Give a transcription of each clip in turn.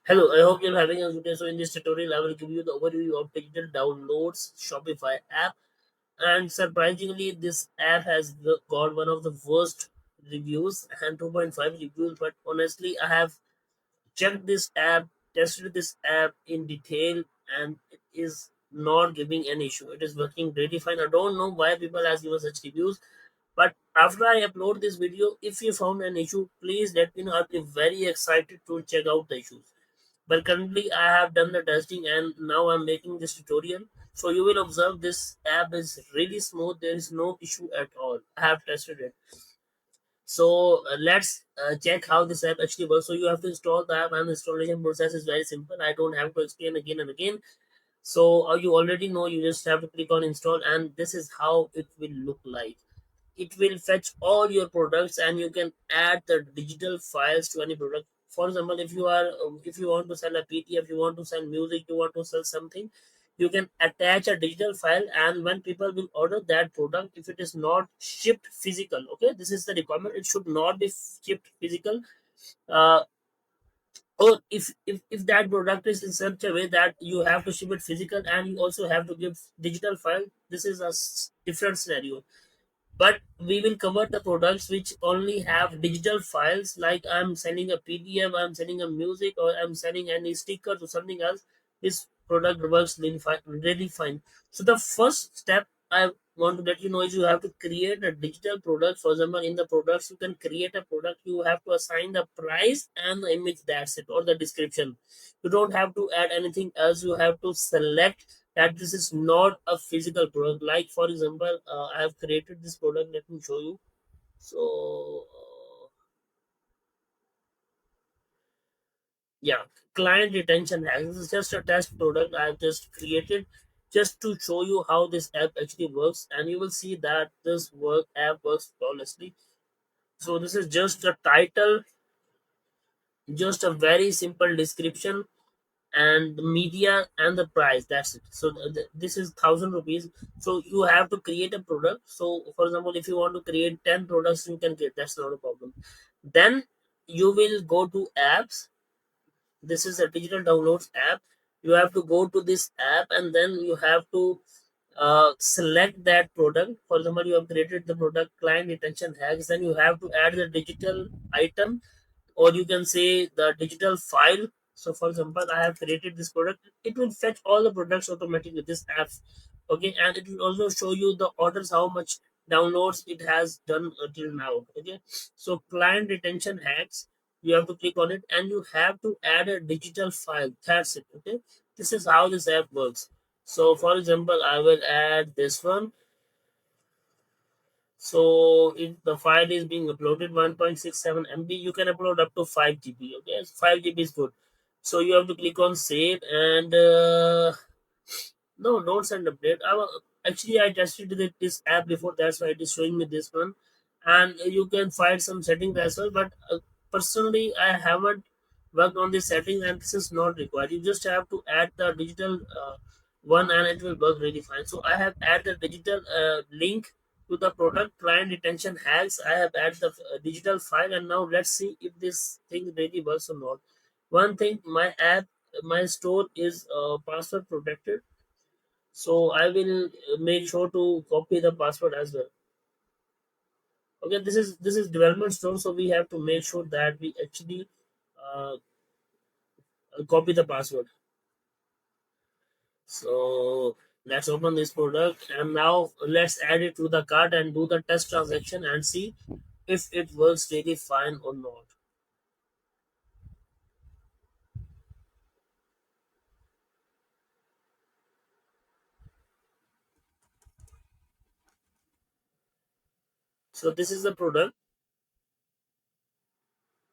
Hello, I hope you're having a good day. So in this tutorial, I will give you the overview of digital downloads Shopify app. And surprisingly, this app has got one of the worst reviews and 2.5 reviews. But honestly, I have checked this app, tested this app in detail, and it is not giving an issue. It is working really fine. I don't know why people has given such reviews. But after I upload this video, if you found an issue, please let me know. I'll be very excited to check out the issues. But currently I have done the testing and now I'm making this tutorial. So you will observe this app is really smooth. There is no issue at all. I have tested it. So let's check how this app actually works. So you have to install the app, and the installation process is very simple. I don't have to explain again and again. So you already know, you just have to click on install, and this is how it will look like. It will fetch all your products and you can add the digital files to any product. For example, if you want to sell a pdf, you want to sell music, you want to sell something, you can attach a digital file, and when people will order that product, if it is not shipped physical, okay, this is the requirement, it should not be shipped physical. uh, or if that product is in such a way that you have to ship it physical and you also have to give digital file, this is a different scenario. But we will cover the products which only have digital files, like I'm sending a pdf, I'm sending a music, or I'm sending any stickers or something else. This product works really fine. So the first step I want to let you know is you have to create a digital product. For example, in the products, you can create a product, you have to assign the price and the image, that's it, or the description. You don't have to add anything else. You have to select that this is not a physical product. Like for example, I have created this product, let me show you. So yeah, client retention hacks, this is just a test product I have just created, just to show you how this app actually works, and you will see that this work app works flawlessly. So this is just a title, just a very simple description, and the media and the price, that's it. So this is 1,000 rupees. So you have to create a product. So for example, if you want to create 10 products, you can create, that's not a problem. Then you will go to apps. This is a digital downloads app. You have to go to this app, and then you have to select that product. For example, you have created the product client retention hacks, then you have to add the digital item, or you can say the digital file. So for example, I have created this product, it will fetch all the products automatically with this app. Okay, and it will also show you the orders, how much downloads it has done till now. Okay, so client retention hacks, you have to click on it and you have to add a digital file, that's it. Okay, this is how this app works. So for example, I will add this one. So if the file is being uploaded 1.67 MB, you can upload up to 5 GB. Okay, 5 GB is good. So you have to click on save, and no, don't send update. Actually, I tested this app before, that's why it is showing me this one. And you can find some settings as well. But personally, I haven't worked on this setting, and this is not required. You just have to add the digital one, and it will work really fine. So I have added the digital link to the product client retention hacks. I have added the digital file, and now let's see if this thing really works or not. One thing, my app, my store is password protected, so I will make sure to copy the password as well. Okay, this is development store, so we have to make sure that we actually uh, copy the password. So let's open this product, and now let's add it to the cart and do the test transaction and see if it works really fine or not. So this is the product,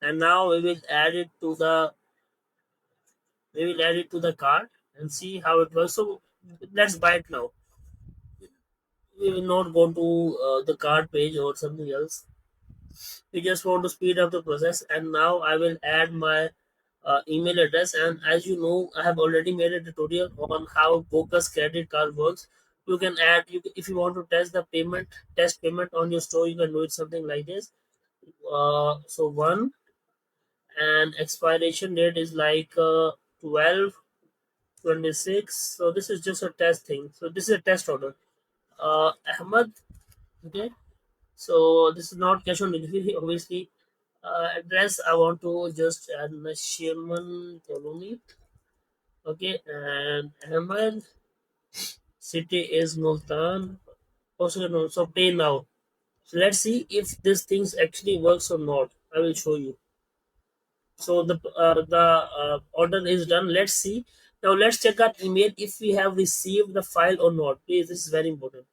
and now we will add it to the cart and see how it works. So let's buy it now. We will not go to the cart page or something else. We just want to speed up the process, and now I will add my email address. And as you know, I have already made a tutorial on how Focus credit card works. You can add, if you want to test payment on your store, you can do it something like this. So one, and expiration date is like 12/26. So this is just a test thing. So this is a test order. Ahmad, okay. So this is not cash on delivery, obviously. Address I want to just add the Sherman Colony, okay, and Ahmad, city is Multan. Also, no, so pay now. So let's see if this things actually works or not. I will show you. So the order is done. Let's see. Now let's check our email if we have received the file or not. Please, this is very important.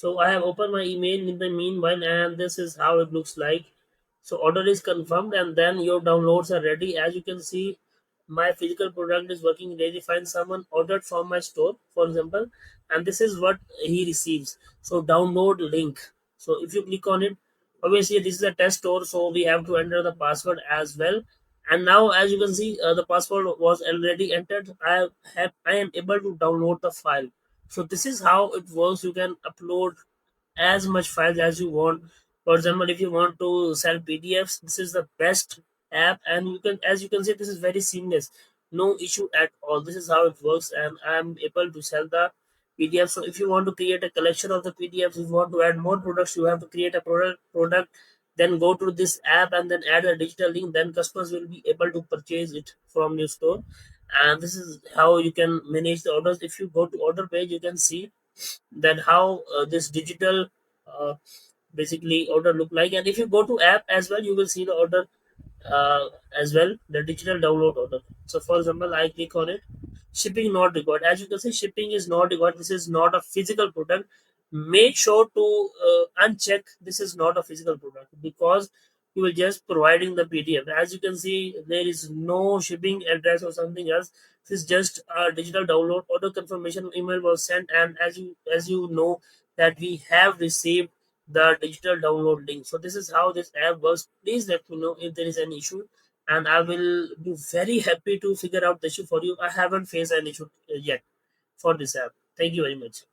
So I have opened my email in the meanwhile, and this is how it looks like. So order is confirmed, and then your downloads are ready. As you can see, my physical product is working really fine. Someone ordered from my store, for example, and this is what he receives. So download link. So if you click on it, obviously this is a test store, so we have to enter the password as well. And now, as you can see, the password was already entered. I am able to download the file. So this is how it works. You can upload as much files as you want. For example, if you want to sell PDFs, this is the best app, and you can, as you can see, this is very seamless, no issue at all. This is how it works, and I'm able to sell the PDF. So if you want to create a collection of the PDFs, if you want to add more products, you have to create a product, then go to this app and then add a digital link. Then customers will be able to purchase it from your store, and this is how you can manage the orders. If you go to order page, you can see that how this digital uh, basically order look like. And if you go to app as well, you will see the order uh, as well, the digital download order. So for example, I click on it. Shipping not required. As you can see, shipping is not required. This is not a physical product. Make sure to uncheck this is not a physical product, because you will just providing the PDF. As you can see, there is no shipping address or something else. This is just a digital download. Order confirmation email was sent, and as you know that we have received the digital download link. So this is how this app works. Please let me know if there is an issue, and I will be very happy to figure out the issue for you. I haven't faced an issue yet for this app. Thank you very much.